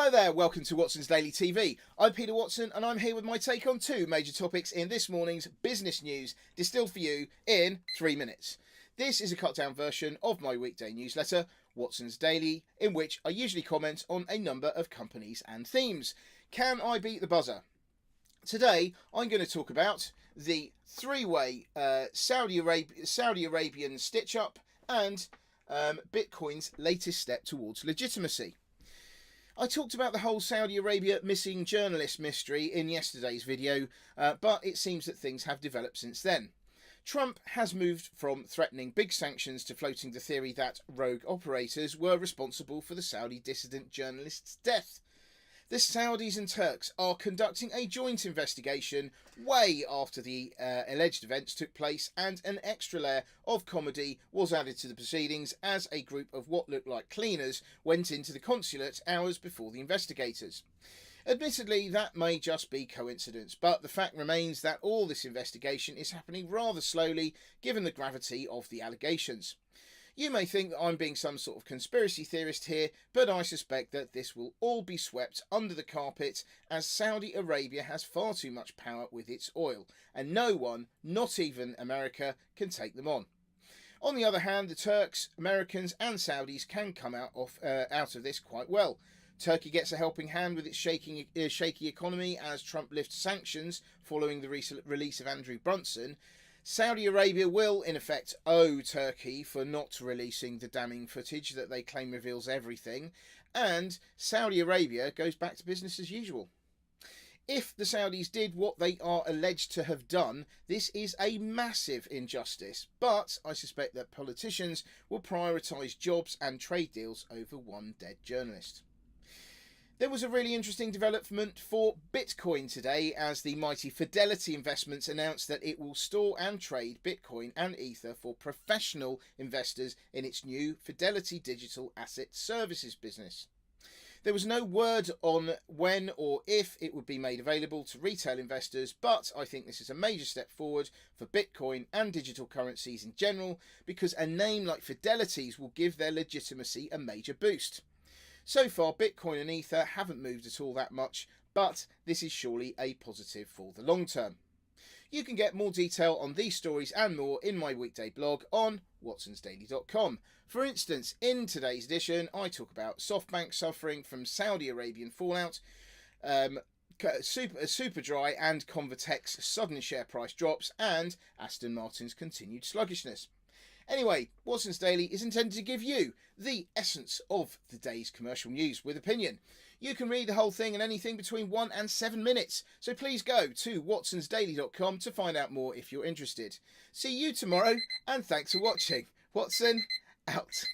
Hello there, welcome to Watson's Daily TV. I'm Peter Watson and I'm here with my take on two major topics in this morning's business news, distilled for you in 3 minutes. This is a cut down version of my weekday newsletter, Watson's Daily, in which I usually comment on a number of companies and themes. Can I beat the buzzer? Today I'm going to talk about the three-way Saudi Arabian stitch-up and Bitcoin's latest step towards legitimacy. I talked about the whole Saudi Arabia missing journalist mystery in yesterday's video, but it seems that things have developed since then. Trump has moved from threatening big sanctions to floating the theory that rogue operators were responsible for the Saudi dissident journalist's death. The Saudis and Turks are conducting a joint investigation way after the alleged events took place, and an extra layer of comedy was added to the proceedings as a group of what looked like cleaners went into the consulate hours before the investigators. Admittedly, that may just be coincidence, but the fact remains that all this investigation is happening rather slowly given the gravity of the allegations. You may think that I'm being some sort of conspiracy theorist here, but I suspect that this will all be swept under the carpet as Saudi Arabia has far too much power with its oil, and no one, not even America, can take them on. On the other hand, the Turks, Americans and Saudis can come out of this quite well. Turkey gets a helping hand with its shaky economy as Trump lifts sanctions following the recent release of Andrew Brunson. Saudi Arabia will, in effect, owe Turkey for not releasing the damning footage that they claim reveals everything, and Saudi Arabia goes back to business as usual. If the Saudis did what they are alleged to have done, this is a massive injustice, but I suspect that politicians will prioritise jobs and trade deals over one dead journalist. There was a really interesting development for Bitcoin today as the mighty Fidelity Investments announced that it will store and trade Bitcoin and Ether for professional investors in its new Fidelity Digital Asset Services business. There was no word on when or if it would be made available to retail investors, but I think this is a major step forward for Bitcoin and digital currencies in general, because a name like Fidelity's will give their legitimacy a major boost. So far, Bitcoin and Ether haven't moved at all that much, but this is surely a positive for the long term. You can get more detail on these stories and more in my weekday blog on watsonsdaily.com. For instance, in today's edition, I talk about SoftBank suffering from Saudi Arabian fallout, Superdry and Convatec's sudden share price drops, and Aston Martin's continued sluggishness. Anyway, Watson's Daily is intended to give you the essence of the day's commercial news with opinion. You can read the whole thing in anything between 1 and 7 minutes, so please go to watsonsdaily.com to find out more if you're interested. See you tomorrow, and thanks for watching. Watson, out.